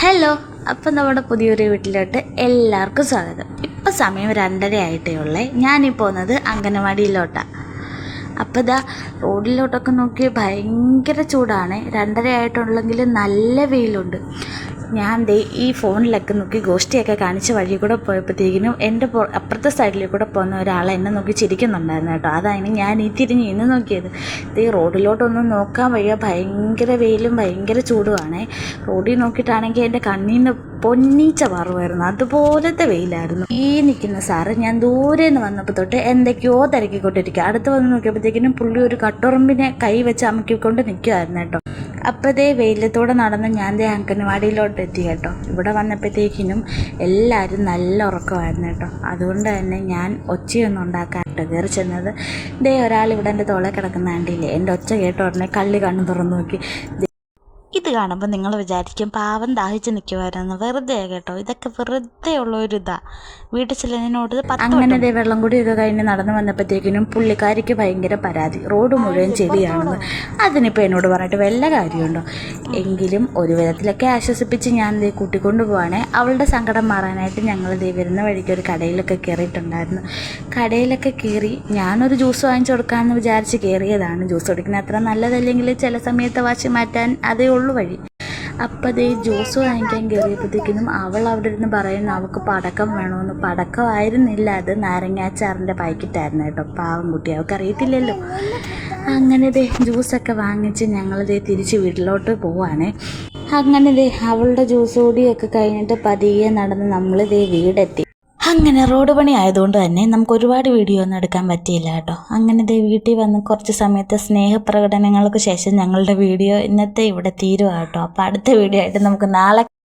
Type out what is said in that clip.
Hello, അപ്പം നമ്മുടെ പുതിയൊരു വീട്ടിലോട്ട് എല്ലാവർക്കും സ്വാഗതം. ഇപ്പം സമയം 2:30 ആയിട്ടേ ഉള്ളേ. ഞാനീ പോകുന്നത് അംഗനവാടിയിലോട്ടാണ്. അപ്പോൾ ഇതാ റോഡിലോട്ടൊക്കെ നോക്കി ഭയങ്കര ചൂടാണ്. 2:30 ആയിട്ടുള്ളെങ്കിൽ നല്ല വെയിലുണ്ട്. ഞാൻ ഈ ഫോണിലൊക്കെ നോക്കി ഗോഷ്ടിയൊക്കെ കാണിച്ച് വഴി കൂടെ പോയപ്പോഴത്തേക്കിനും എൻ്റെ അപ്പുറത്തെ സൈഡിൽ കൂടെ പോകുന്ന ഒരാൾ എന്നെ നോക്കി ചിരിക്കുന്നുണ്ടായിരുന്നു കേട്ടോ. അതാണ് ഞാൻ ഈ തിരിഞ്ഞ് ഇന്ന് നോക്കിയത്. ഈ റോഡിലോട്ടൊന്നും നോക്കാൻ വയ്യ, ഭയങ്കര വെയിലും ഭയങ്കര ചൂടുമാണേ. റോഡിൽ നോക്കിയിട്ടാണെങ്കിൽ എൻ്റെ കണ്ണീന്ന് പൊന്നീച്ച മാറുമായിരുന്നു, അതുപോലത്തെ വെയിലായിരുന്നു. ഈ നിൽക്കുന്ന സാറ് ഞാൻ ദൂരെ നിന്ന് വന്നപ്പോൾ തൊട്ട് എന്തൊക്കെയോ തിരക്കിക്കൊണ്ടിരിക്കുക. അടുത്ത് വന്ന് നോക്കിയപ്പോഴത്തേക്കിനും പുള്ളി ഒരു കട്ടുറുമ്പിനെ കൈ വെച്ച് അമുക്കിക്കൊണ്ട് നിൽക്കുമായിരുന്നു കേട്ടോ. അപ്പോൾ വെയിലത്തോടെ നടന്ന് ഞാൻ അംഗനവാടിയിലോട്ട് എത്തി കേട്ടോ. ഇവിടെ വന്നപ്പോഴത്തേക്കിനും എല്ലാവരും നല്ല ഉറക്കമായിരുന്നു കേട്ടോ. അതുകൊണ്ട് തന്നെ ഞാൻ ഒച്ചയൊന്നും ഉണ്ടാക്കാനായിട്ട് കയറി ചെന്നത്. ഒരാൾ ഇവിടെ എൻ്റെ തോളെ കിടക്കുന്ന കണ്ടില്ലേ. എൻ്റെ ഒച്ച കേട്ട ഉടനെ കള്ളി കണ്ണു തുറന്നു നോക്കി. ഇത് കാണുമ്പോൾ നിങ്ങൾ വിചാരിക്കും പാവം ദാഹിച്ച് നിൽക്കുമായിരുന്നു. വെറുതെ കേട്ടോ, ഇതൊക്കെ വെറുതെ ഉള്ളൊരിതാണ്. വീട്ടിൽ ചെല്ലുന്നതിനോട് അങ്ങനെ വെള്ളം കൂടിയൊക്കെ കഴിഞ്ഞ് നടന്നു വന്നപ്പോഴത്തേക്കിനും പുള്ളിക്കാരിക്ക് ഭയങ്കര പരാതി, റോഡ് മുഴുവൻ ചെടിയാണെന്ന്. അതിനിപ്പോൾ എന്നോട് പറഞ്ഞിട്ട് വല്ല കാര്യമുണ്ടോ? എങ്കിലും ഒരു വിധത്തിലൊക്കെ ആശ്വസിപ്പിച്ച് ഞാൻ കൂട്ടിക്കൊണ്ട് പോവാണേ. അവളുടെ സങ്കടം മാറാനായിട്ട് ഞങ്ങൾ വരുന്ന വഴിക്ക് ഒരു കടയിലൊക്കെ കയറിയിട്ടുണ്ടായിരുന്നു. കടയിലൊക്കെ കയറി ഞാനൊരു ജ്യൂസ് വാങ്ങിച്ചു കൊടുക്കാമെന്ന് വിചാരിച്ച് കയറിയതാണ്. ജ്യൂസ് കുടിക്കുന്ന അത്ര നല്ലതല്ലെങ്കിൽ ചില സമയത്ത് വാശി മാറ്റാൻ അതേ ഉള്ളൂ വഴി. അപ്പം ജ്യൂസ് വാങ്ങിക്കാൻ കയറിയപ്പോഴത്തേക്കിനും അവൾ അവിടെ ഇരുന്ന് പറയുന്നു അവൾക്ക് പടക്കം വേണമെന്ന്. പടക്കമായിരുന്നില്ല, അത് നാരങ്ങാച്ചാറിൻ്റെ പാക്കറ്റായിരുന്നു കേട്ടോ. പാവം കുട്ടി, അവൾക്ക് അറിയത്തില്ലല്ലോ. അങ്ങനെ ജ്യൂസൊക്കെ വാങ്ങിച്ച് ഞങ്ങൾ തിരിച്ച് വീട്ടിലോട്ട് പോവാണേ. അങ്ങനെ അവളുടെ ജ്യൂസ് കൂടിയൊക്കെ കഴിഞ്ഞിട്ട് പതിയെ നടന്ന് നമ്മൾ വീടെത്തി. അങ്ങനെ റോഡ് പണി ആയതുകൊണ്ട് തന്നെ നമുക്ക് ഒരുപാട് വീഡിയോ ഒന്നും എടുക്കാൻ പറ്റിയില്ല കേട്ടോ. അങ്ങനെ വീട്ടിൽ വന്ന് കുറച്ച് സമയത്ത് സ്നേഹപ്രകടനങ്ങൾക്ക് ശേഷം ഞങ്ങളുടെ വീഡിയോ ഇന്നത്തെ ഇവിടെ തീരുക കേട്ടോ. അപ്പോൾ അടുത്ത വീഡിയോ ആയിട്ട് നമുക്ക് നാളെ